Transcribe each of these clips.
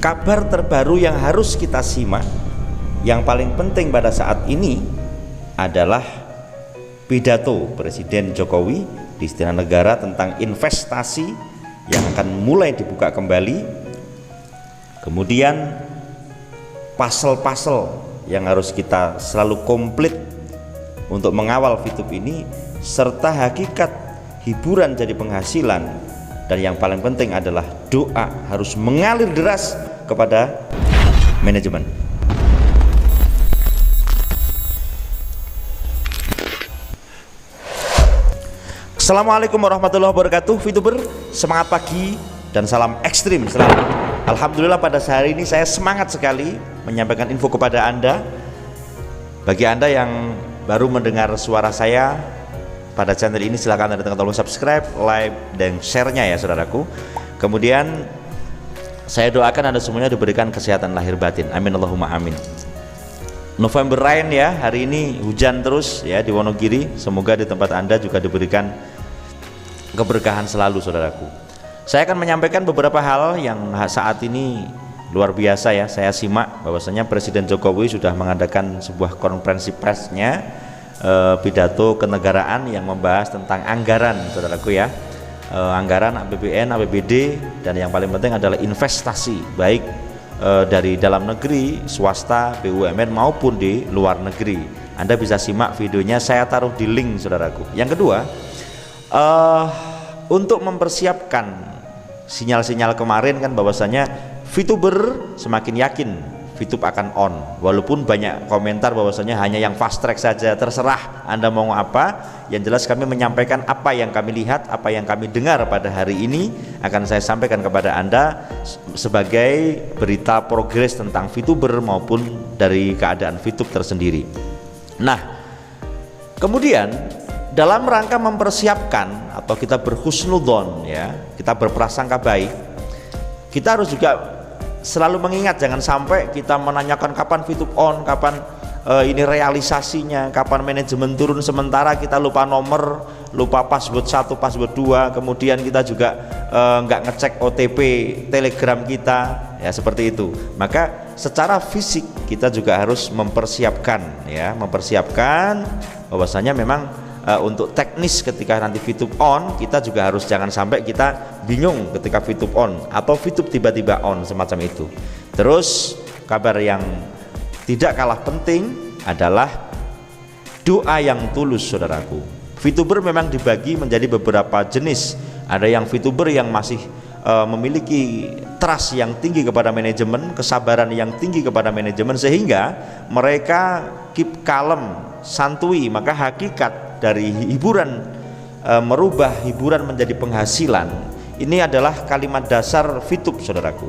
kabar terbaru yang harus kita simak, yang paling penting pada saat ini adalah pidato Presiden Jokowi di Istana Negara tentang investasi yang akan mulai dibuka kembali. Kemudian pasal-pasal yang harus kita selalu komplit untuk mengawal Fitup ini, serta hakikat hiburan jadi penghasilan, dan yang paling penting adalah doa harus mengalir deras kepada manajemen. Assalamualaikum warahmatullahi wabarakatuh. Fituber, semangat pagi dan salam ekstrim selalu. Alhamdulillah pada hari ini saya semangat sekali menyampaikan info kepada Anda. Bagi Anda yang baru mendengar suara saya pada channel ini, silahkan Anda tolong subscribe, like, dan share-nya ya saudaraku. Kemudian saya doakan Anda semuanya diberikan kesehatan lahir batin, amin Allahumma amin. November rain ya, hari ini hujan terus ya di Wonogiri. Semoga di tempat Anda juga diberikan keberkahan selalu saudaraku. Saya akan menyampaikan beberapa hal yang saat ini luar biasa ya. Saya simak bahwasanya Presiden Jokowi sudah mengadakan sebuah konferensi persnya, pidato kenegaraan yang membahas tentang anggaran saudaraku ya, anggaran APBN, APBD, dan yang paling penting adalah investasi baik dari dalam negeri, swasta, BUMN maupun di luar negeri. Anda bisa simak videonya, saya taruh di link saudaraku. Yang kedua, untuk mempersiapkan sinyal-sinyal kemarin kan bahwasanya Fituber semakin yakin Fitup akan on, walaupun banyak komentar bahwasanya hanya yang fast track saja, terserah Anda mau apa. Yang jelas kami menyampaikan apa yang kami lihat, apa yang kami dengar pada hari ini akan saya sampaikan kepada Anda sebagai berita progres tentang Fituber maupun dari keadaan Fitup tersendiri. Nah, kemudian dalam rangka mempersiapkan atau kita berhusnudzon ya, kita berprasangka baik, kita harus juga selalu mengingat jangan sampai kita menanyakan kapan Fitup on, kapan ini realisasinya, kapan manajemen turun, sementara kita lupa nomor, lupa password 1, password 2, kemudian kita juga nggak ngecek OTP Telegram kita ya, seperti itu. Maka secara fisik kita juga harus mempersiapkan ya, mempersiapkan bahwasanya memang untuk teknis ketika nanti Fitup on, kita juga harus jangan sampai kita bingung ketika Fitup on atau Fitup tiba-tiba on, semacam itu. Terus kabar yang tidak kalah penting adalah doa yang tulus saudaraku. Fituber memang dibagi menjadi beberapa jenis. Ada yang Fituber yang masih memiliki trust yang tinggi kepada manajemen, kesabaran yang tinggi kepada manajemen, sehingga mereka keep kalem, santuy. Maka hakikat dari hiburan, merubah hiburan menjadi penghasilan, ini adalah kalimat dasar Fitup saudaraku.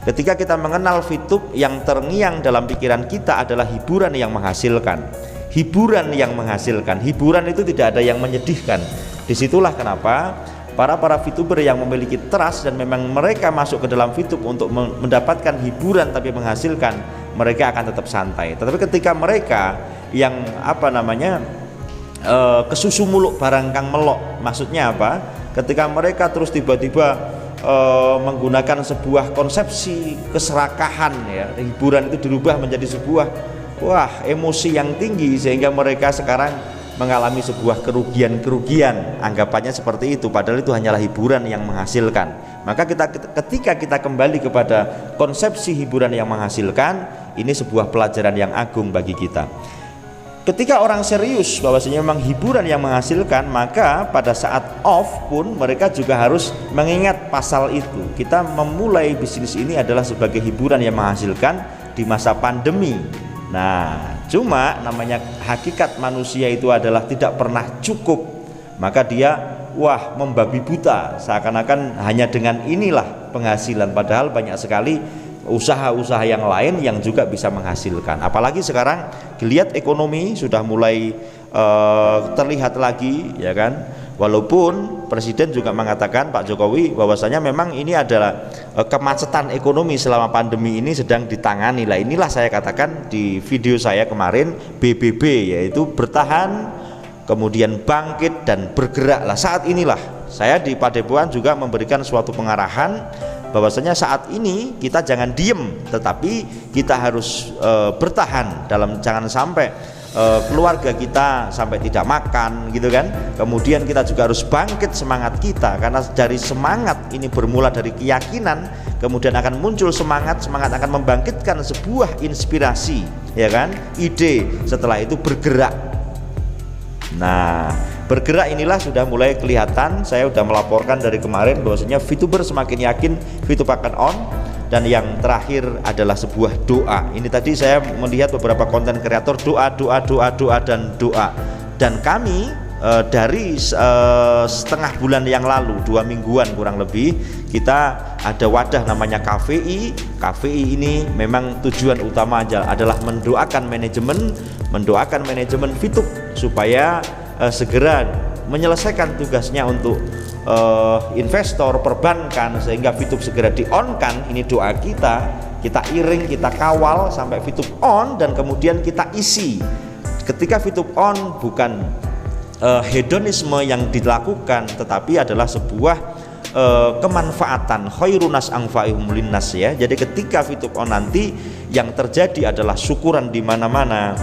Ketika kita mengenal Fitup, yang terngiang dalam pikiran kita adalah hiburan yang menghasilkan. Hiburan yang menghasilkan, hiburan itu tidak ada yang menyedihkan. Disitulah kenapa para Fituber yang memiliki trust dan memang mereka masuk ke dalam Fitup untuk mendapatkan hiburan tapi menghasilkan, mereka akan tetap santai. Tetapi ketika mereka yang kesusu muluk barang kang melok, maksudnya apa? Ketika mereka terus tiba-tiba menggunakan sebuah konsepsi keserakahan ya, hiburan itu dirubah menjadi sebuah emosi yang tinggi, sehingga mereka sekarang mengalami sebuah kerugian, anggapannya seperti itu, padahal itu hanyalah hiburan yang menghasilkan. Maka ketika kita kembali kepada konsepsi hiburan yang menghasilkan, ini sebuah pelajaran yang agung bagi kita. Ketika orang serius bahwasanya memang hiburan yang menghasilkan, maka pada saat off pun mereka juga harus mengingat pasal itu. Kita memulai bisnis ini adalah sebagai hiburan yang menghasilkan di masa pandemi. Nah, cuma namanya hakikat manusia itu adalah tidak pernah cukup. Maka dia membabi buta, seakan-akan hanya dengan inilah penghasilan, padahal banyak sekali usaha-usaha yang lain yang juga bisa menghasilkan. Apalagi sekarang dilihat ekonomi sudah mulai terlihat lagi ya kan. Walaupun Presiden juga mengatakan, Pak Jokowi, bahwasanya memang ini adalah kemacetan ekonomi selama pandemi ini sedang ditangani. Lah inilah saya katakan di video saya kemarin, BBB, yaitu bertahan, kemudian bangkit dan bergerak. Lah saat inilah saya di Padepokan juga memberikan suatu pengarahan bahwasanya saat ini kita jangan diem, tetapi kita harus bertahan dalam jangan sampai keluarga kita sampai tidak makan gitu kan. Kemudian kita juga harus bangkit semangat kita, karena dari semangat ini bermula dari keyakinan, kemudian akan muncul semangat akan membangkitkan sebuah inspirasi, ya kan, ide, setelah itu bergerak. Nah, bergerak inilah sudah mulai kelihatan. Saya sudah melaporkan dari kemarin bahwasanya VTuber semakin yakin VTube akan on. Dan yang terakhir adalah sebuah doa. Ini tadi saya melihat beberapa konten kreator doa dan doa. Dan kami dari setengah bulan yang lalu, 2 mingguan kurang lebih, kita ada wadah namanya KVI. KVI ini memang tujuan utama adalah mendoakan manajemen VTube supaya segera menyelesaikan tugasnya untuk investor, perbankan, sehingga VTube segera di-on-kan. Ini doa kita iring, kita kawal sampai VTube on, dan kemudian kita isi. Ketika VTube on bukan hedonisme yang dilakukan, tetapi adalah sebuah kemanfaatan, khairunas anfa'ihum linnas, ya. Jadi ketika VTube on nanti, yang terjadi adalah syukuran di mana-mana,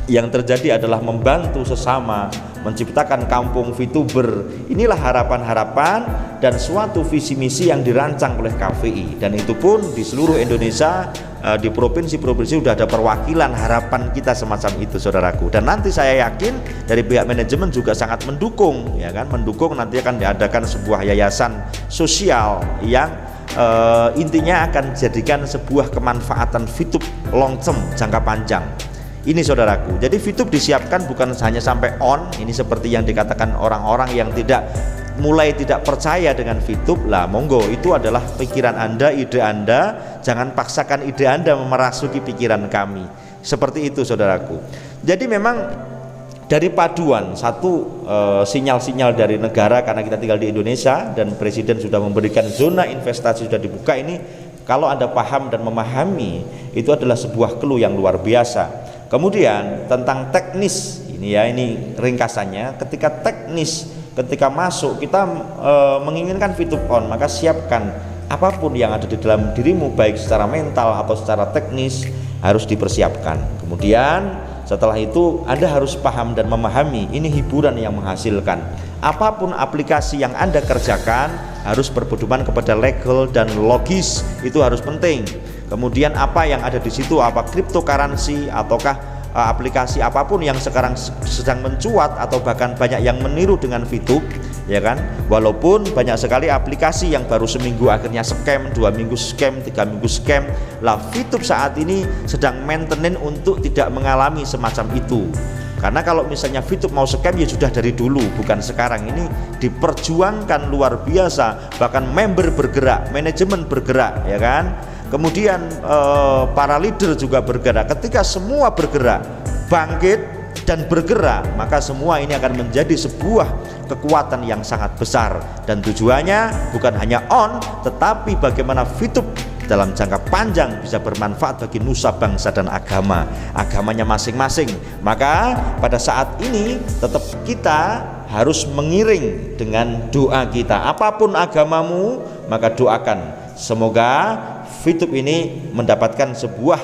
yang terjadi adalah membantu sesama, menciptakan kampung VTuber. Inilah harapan-harapan dan suatu visi misi yang dirancang oleh KVI, dan itu pun di seluruh Indonesia, di provinsi-provinsi sudah ada perwakilan. Harapan kita semacam itu, saudaraku. Dan nanti saya yakin dari pihak manajemen juga sangat mendukung, ya kan, mendukung. Nanti akan diadakan sebuah yayasan sosial yang intinya akan jadikan sebuah kemanfaatan VTube long term, jangka panjang. Ini saudaraku, jadi VTube disiapkan bukan hanya sampai on. Ini seperti yang dikatakan orang-orang yang mulai tidak percaya dengan VTube. Lah monggo, itu adalah pikiran Anda, ide Anda. Jangan paksakan ide Anda memerasuki pikiran kami. Seperti itu saudaraku. Jadi memang dari paduan satu sinyal-sinyal dari negara, karena kita tinggal di Indonesia dan Presiden sudah memberikan zona investasi sudah dibuka. Ini kalau Anda paham dan memahami, itu adalah sebuah clue yang luar biasa. Kemudian tentang teknis ini, ya, ini ringkasannya. Ketika masuk kita menginginkan VTube on, maka siapkan apapun yang ada di dalam dirimu, baik secara mental atau secara teknis, harus dipersiapkan. Kemudian setelah itu Anda harus paham dan memahami, ini hiburan yang menghasilkan. Apapun aplikasi yang Anda kerjakan harus berpedoman kepada legal dan logis, itu harus penting. Kemudian apa yang ada di situ, apa cryptocurrency ataukah aplikasi apapun yang sekarang sedang mencuat, atau bahkan banyak yang meniru dengan VTube, ya kan. Walaupun banyak sekali aplikasi yang baru seminggu akhirnya scam, 2 minggu scam, 3 minggu scam. Lah VTube saat ini sedang maintenance untuk tidak mengalami semacam itu. Karena kalau misalnya VTube mau scam, ya sudah dari dulu, bukan sekarang. Ini diperjuangkan luar biasa, bahkan member bergerak, manajemen bergerak, ya kan. Kemudian para leader juga bergerak. Ketika semua bergerak, bangkit dan bergerak, maka semua ini akan menjadi sebuah kekuatan yang sangat besar. Dan tujuannya bukan hanya on, tetapi bagaimana VTube dalam jangka panjang bisa bermanfaat bagi nusa bangsa dan agamanya masing-masing. Maka pada saat ini tetap kita harus mengiring dengan doa kita. Apapun agamamu, maka doakan semoga VTube ini mendapatkan sebuah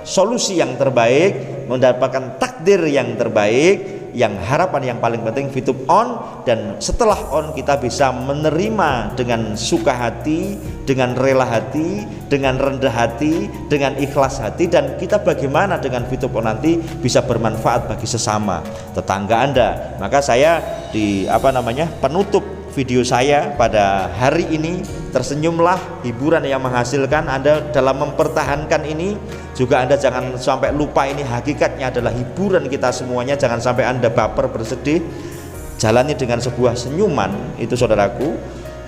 solusi yang terbaik, mendapatkan takdir yang terbaik. Yang harapan yang paling penting VTube on, dan setelah on kita bisa menerima dengan suka hati, dengan rela hati, dengan rendah hati, dengan ikhlas hati. Dan kita bagaimana dengan VTube on nanti bisa bermanfaat bagi sesama, tetangga Anda. Maka saya penutup video saya pada hari ini, tersenyumlah, hiburan yang menghasilkan. Anda dalam mempertahankan ini juga Anda jangan sampai lupa, ini hakikatnya adalah hiburan kita semuanya. Jangan sampai Anda baper, bersedih. Jalani dengan sebuah senyuman, itu saudaraku,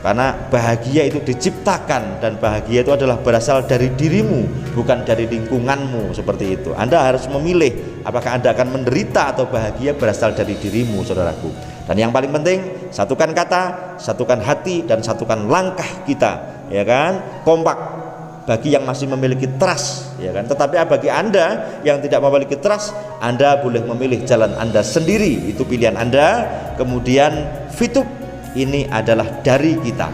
karena bahagia itu diciptakan, dan bahagia itu adalah berasal dari dirimu, bukan dari lingkunganmu. Seperti itu. Anda harus memilih apakah Anda akan menderita atau bahagia berasal dari dirimu, saudaraku. Dan yang paling penting, satukan kata, satukan hati, dan satukan langkah kita, ya kan, kompak. Bagi yang masih memiliki trust, ya kan. Tetapi bagi Anda yang tidak memiliki trust, Anda boleh memilih jalan Anda sendiri, itu pilihan Anda. Kemudian VTube ini adalah dari kita.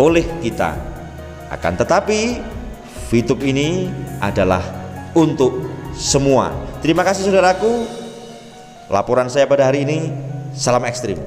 oleh kita. Akan tetapi VTube ini adalah untuk semua. Terima kasih saudaraku. Laporan saya pada hari ini, salam ekstrim.